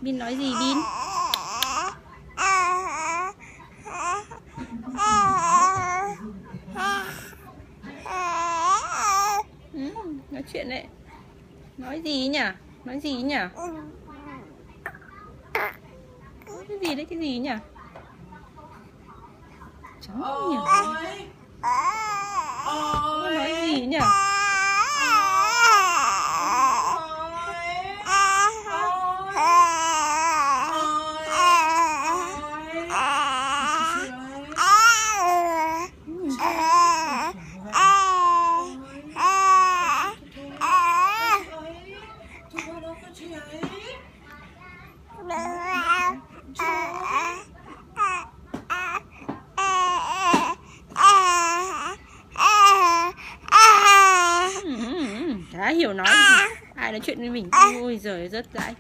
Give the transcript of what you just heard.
Bin nói gì Bin? Nói chuyện đấy. Nói gì nhỉ? Nói gì nhỉ? Cái gì đấy, cái gì nhỉ? Chó nhỉ? Nói gì nhỉ? Chả hiểu nói gì. Ai nói chuyện với mình. Ôi giời, rất dãi.